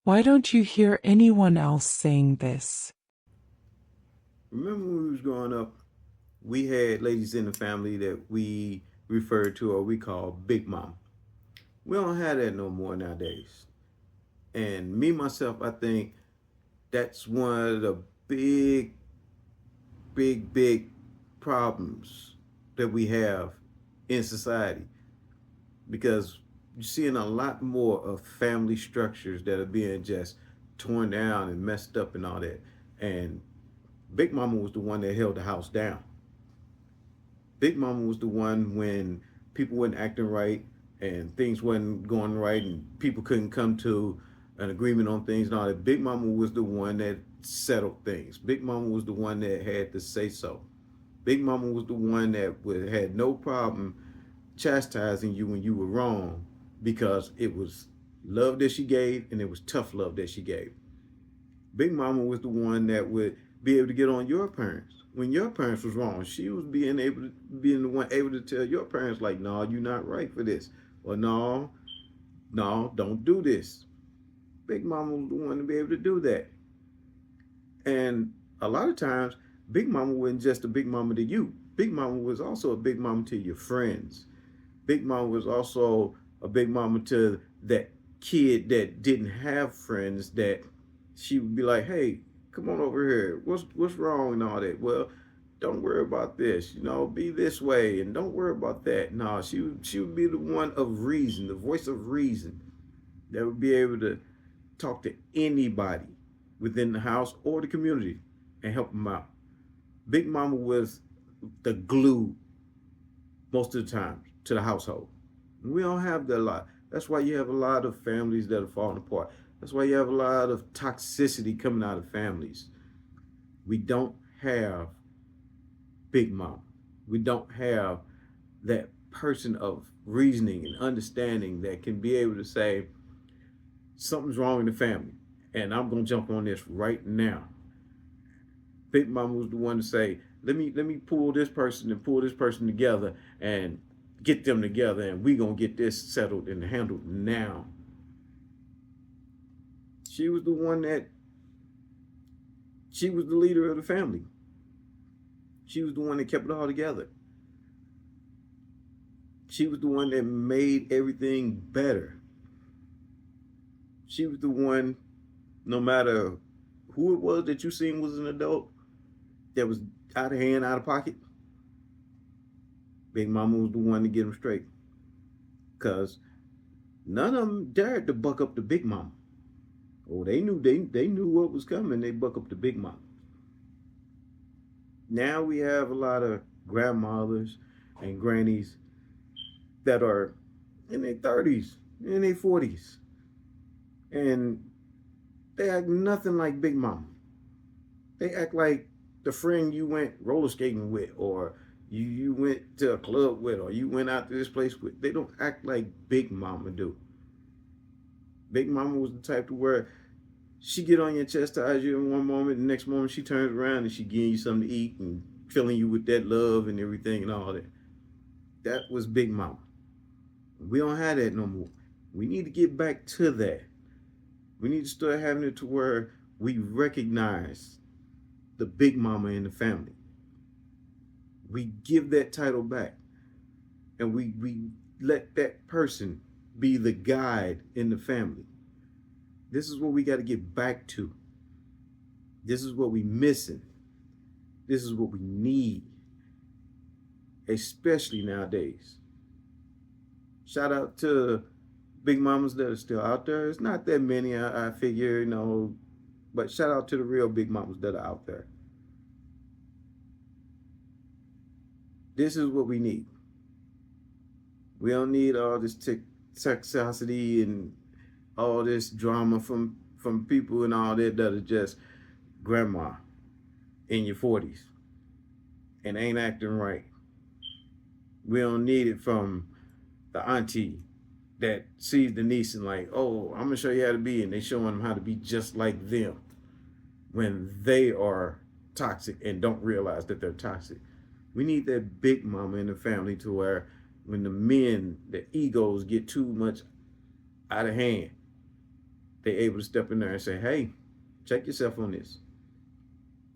Why don't you hear anyone else saying this? Remember when we was growing up, we had ladies in the family that we referred to or we call Big Mom. We don't have that no more nowadays. And me myself, I think that's one of the big, big problems that we have in society because you're seeing a lot more of family structures that are being just torn down and messed up and all that. And Big Mama was the one that held the house down. Big Mama was the one when people weren't acting right and things wasn't going right and people couldn't come to an agreement on things and all that. Big Mama was the one that settled things. Big Mama was the one that had to say so. Big Mama was the one that had no problem chastising you when you were wrong because it was love that she gave and it was tough love that she gave. Big Mama was the one that would be able to get on your parents when your parents was wrong. She was being the one able to tell your parents like, "No, you're not right for this," or "No, no, don't do this." Big Mama was the one to be able to do that. And a lot of times, Big Mama wasn't just a Big Mama to you. Big Mama was also a Big Mama to your friends. Big Mama was also a Big Mama to that kid that didn't have friends that she would be like, "Hey, come on over here. What's wrong and all that?" Well, don't worry about this. Be this way and don't worry about that. No, she would be the one of reason, the voice of reason that would be able to talk to anybody within the house or the community and help them out. Big Mama was the glue most of the time to the household. We don't have that a lot. That's why you have a lot of families that are falling apart. That's why you have a lot of toxicity coming out of families. We don't have Big Mom. We don't have that person of reasoning and understanding that can be able to say something's wrong in the family. And I'm gonna jump on this right now. Big Mama was the one to say, let me pull this person and pull this person together and get them together and we gonna get this settled and handled now. She was the one that she was the leader of the family. She was the one that kept it all together. She was the one that made everything better. She was the one, no matter who it was that you seen was an adult that was out of hand, out of pocket, Big Mama was the one to get them straight. Cause none of them dared to buck up to Big Mama. Oh, they knew what was coming. They buck up to Big Mama. Now we have a lot of grandmothers and grannies that are in their 30s, in their 40s, and they act nothing like Big Mama. They act like the friend you went roller skating with, or you went to a club with, or you went out to this place with. They don't act like Big Mama do. Big Mama was the type to where she get on your chastise you in one moment, the next moment she turns around and she giving you something to eat and filling you with that love and everything and all that. That was Big Mama. We don't have that no more. We need to get back to that. We need to start having it to where we recognize the Big Mama in the family. We give that title back and we let that person be the guide in the family. This is what we got to get back to. This is what we missing. This is what we need, especially nowadays. Shout out to big mamas that are still out there. It's not that many, I figure, but shout out to the real big mamas that are out there. This is what we need. We don't need all this toxicity and all this drama from people and all that are just grandma in your 40s and ain't acting right. We don't need it from the auntie that sees the niece and like, "Oh, I'm gonna show you how to be," and they showing them how to be just like them when they are toxic and don't realize that they're toxic. We need that big mama in the family to where when the men, the egos get too much out of hand, They're able to step in there and say, hey, check yourself on this.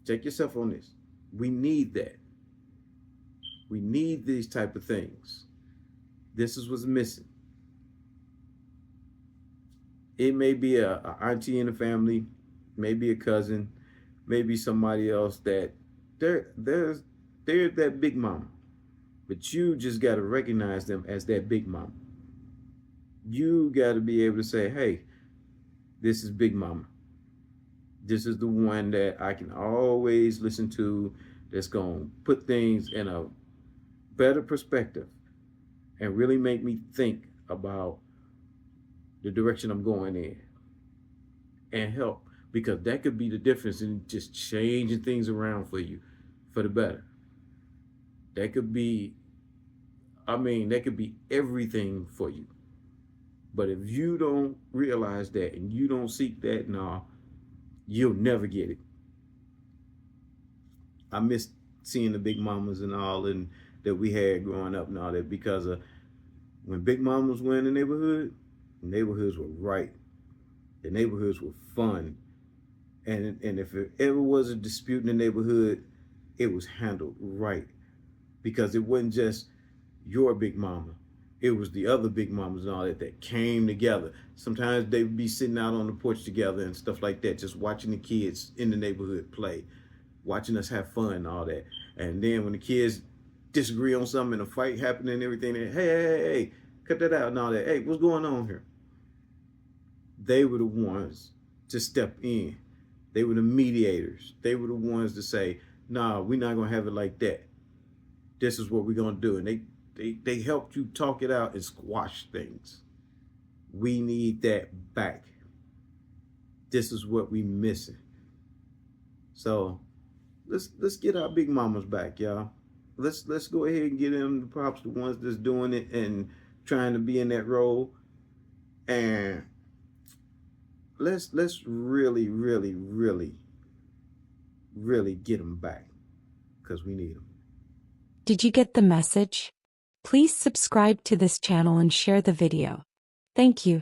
Check yourself on this. We need that. We need these type of things. This is what's missing. It may be a auntie in the family, maybe a cousin, maybe somebody else that they're that big mama. But you just got to recognize them as that big mama. You got to be able to say, hey, this is big mama. This is the one that I can always listen to, that's going to put things in a better perspective and really make me think about the direction I'm going in and help, because that could be the difference in just changing things around for you for the better. That could be, that could be everything for you. But if you don't realize that and you don't seek that, you'll never get it. I miss seeing the big mamas and all and that we had growing up and all that, because when big mamas were in the neighborhoods were right. The neighborhoods were fun. And if there ever was a dispute in the neighborhood, it was handled right. Because it wasn't just your big mama. It was the other big mamas and all that came together. Sometimes they would be sitting out on the porch together and stuff like that, just watching the kids in the neighborhood play, watching us have fun and all that. And then when the kids disagree on something and a fight happening and everything, hey, cut that out and all that. Hey, what's going on here? They were the ones to step in. They were the mediators. They were the ones to say, nah, we're not going to have it like that. This is what we're going to do. And they helped you talk it out and squash things. We need that back. This is what we missing. So let's get our big mamas back, y'all. Let's go ahead and give them the props, the ones that's doing it and trying to be in that role. And let's really, really, really, really get them back, because we need them. Did you get the message? Please subscribe to this channel and share the video. Thank you.